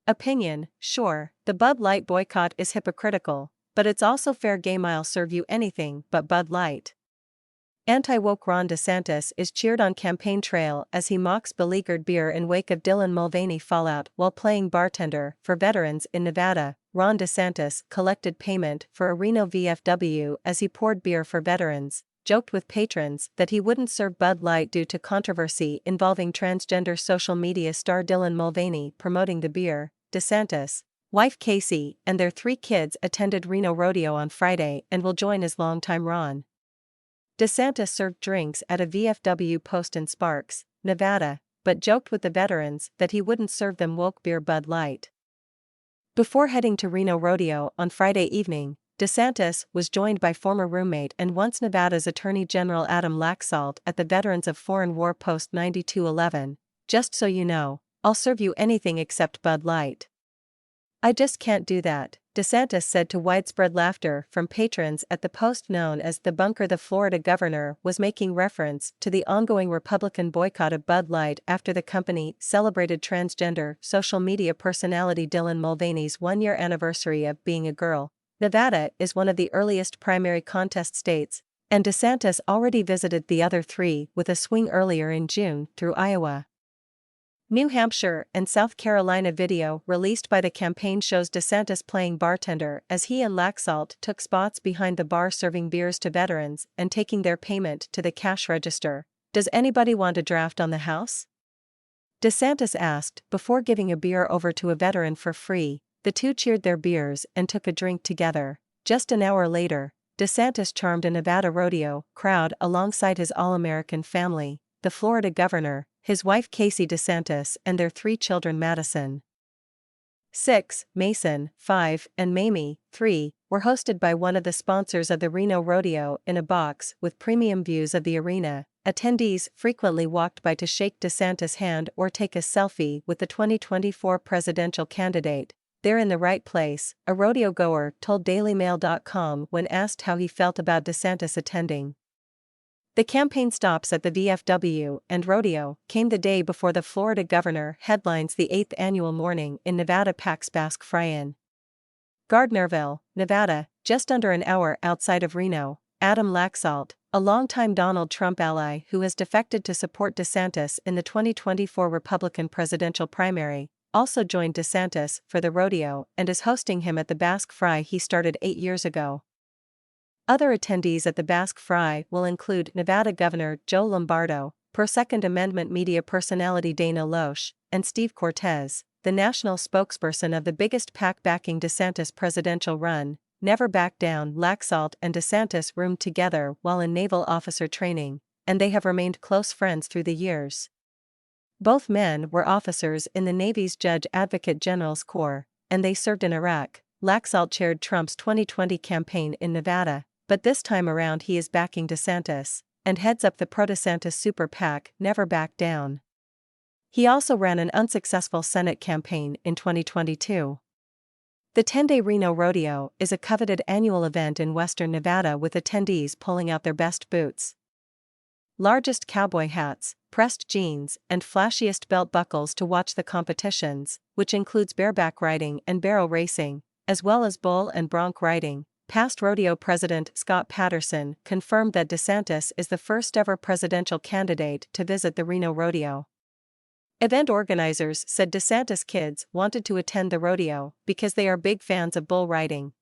Opinion: sure, the Bud Light boycott is hypocritical, but it's also fair game. I'll serve you anything but Bud Light. Anti-woke Ron DeSantis is cheered on campaign trail as he mocks beleaguered beer in wake of Dylan Mulvaney fallout while playing bartender for veterans in Nevada. Ron DeSantis collected payment for a Reno VFW as he poured beer for veterans, joked with patrons that he wouldn't serve Bud Light due to controversy involving transgender social media star Dylan Mulvaney promoting the beer. DeSantis, wife Casey, and their 3 kids attended Reno Rodeo on Friday and will join as longtime Ron DeSantis served drinks at a VFW post in Sparks, Nevada, but joked with the veterans that he wouldn't serve them woke beer Bud Light. Before heading to Reno Rodeo on Friday evening, DeSantis was joined by former roommate and once Nevada's Attorney General Adam Laxalt at the Veterans of Foreign War Post 9211. Just so you know, I'll serve you anything except Bud Light. I just can't do that, DeSantis said to widespread laughter from patrons at the post known as The Bunker. The Florida governor was making reference to the ongoing Republican boycott of Bud Light after the company celebrated transgender social media personality Dylan Mulvaney's 1-year anniversary of being a girl. Nevada is one of the earliest primary contest states, and DeSantis already visited the other 3 with a swing earlier in June through Iowa. New Hampshire and South Carolina video released by the campaign shows DeSantis playing bartender as he and Laxalt took spots behind the bar serving beers to veterans and taking their payment to the cash register. Does anybody want a draft on the house? DeSantis asked before giving a beer over to a veteran for free. The 2 cheered their beers and took a drink together. Just an hour later, DeSantis charmed a Nevada rodeo crowd alongside his all-American family, the Florida governor, his wife Casey DeSantis and their 3 children Madison, 6, Mason, 5, and Mamie, 3, were hosted by one of the sponsors of the Reno Rodeo in a box with premium views of the arena. Attendees frequently walked by to shake DeSantis' hand or take a selfie with the 2024 presidential candidate. They're in the right place, a rodeo goer told DailyMail.com when asked how he felt about DeSantis attending. The campaign stops at the VFW and rodeo came the day before the Florida governor headlines the 8th annual Morning in Nevada PAX Basque Fry-In. Gardnerville, Nevada, just under an hour outside of Reno. Adam Laxalt, a longtime Donald Trump ally who has defected to support DeSantis in the 2024 Republican presidential primary, also joined DeSantis for the rodeo and is hosting him at the Basque Fry he started 8 years ago. Other attendees at the Basque Fry will include Nevada Governor Joe Lombardo, pro-Second Amendment media personality Dana Loesch, and Steve Cortez, the national spokesperson of the biggest PAC backing DeSantis presidential run. Never Back Down. Laxalt and DeSantis roomed together while in naval officer training, and they have remained close friends through the years. Both men were officers in the Navy's Judge Advocate General's Corps, and they served in Iraq. Laxalt chaired Trump's 2020 campaign in Nevada, but this time around he is backing DeSantis, and heads up the pro-DeSantis super PAC Never Back Down. He also ran an unsuccessful Senate campaign in 2022. The 10-day Reno Rodeo is a coveted annual event in western Nevada with attendees pulling out their best boots, largest cowboy hats, pressed jeans, and flashiest belt buckles to watch the competitions, which includes bareback riding and barrel racing, as well as bull and bronc riding. Past rodeo president Scott Patterson confirmed that DeSantis is the first-ever presidential candidate to visit the Reno Rodeo. Event organizers said DeSantis kids wanted to attend the rodeo because they are big fans of bull riding.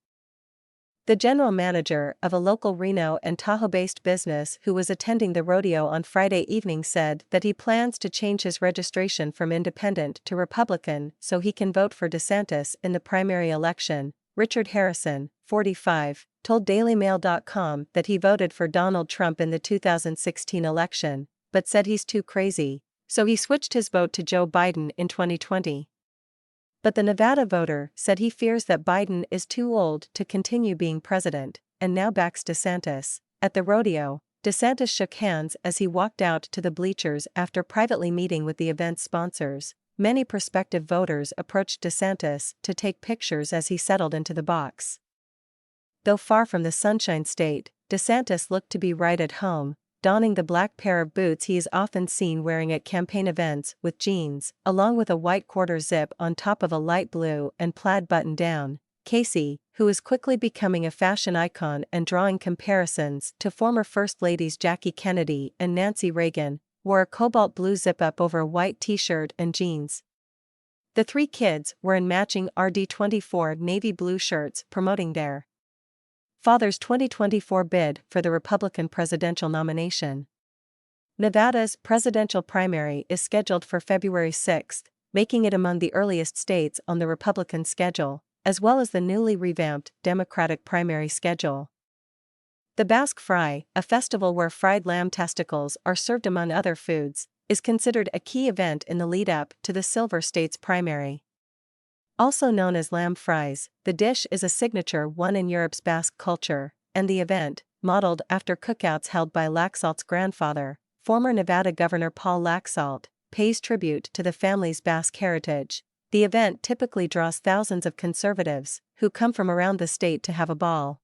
The general manager of a local Reno and Tahoe-based business who was attending the rodeo on Friday evening said that he plans to change his registration from independent to Republican so he can vote for DeSantis in the primary election. Richard Harrison, 45, told DailyMail.com that he voted for Donald Trump in the 2016 election, but said he's too crazy, so he switched his vote to Joe Biden in 2020. But the Nevada voter said he fears that Biden is too old to continue being president, and now backs DeSantis. At the rodeo, DeSantis shook hands as he walked out to the bleachers after privately meeting with the event's sponsors. Many prospective voters approached DeSantis to take pictures as he settled into the box. Though far from the Sunshine State, DeSantis looked to be right at home. donning the black pair of boots he is often seen wearing at campaign events with jeans, along with a white quarter zip on top of a light blue and plaid button-down. Casey, who is quickly becoming a fashion icon and drawing comparisons to former First Ladies Jackie Kennedy and Nancy Reagan, wore a cobalt blue zip-up over a white t-shirt and jeans. The three kids were in matching RD24 navy blue shirts promoting their father's 2024 bid for the Republican presidential nomination. Nevada's presidential primary is scheduled for February 6, making it among the earliest states on the Republican schedule, as well as the newly revamped Democratic primary schedule. The Basque Fry, a festival where fried lamb testicles are served among other foods, is considered a key event in the lead-up to the Silver States primary. Also known as lamb fries, the dish is a signature one in Europe's Basque culture, and the event, modeled after cookouts held by Laxalt's grandfather, former Nevada Governor Paul Laxalt, pays tribute to the family's Basque heritage. The event typically draws thousands of conservatives, who come from around the state to have a ball.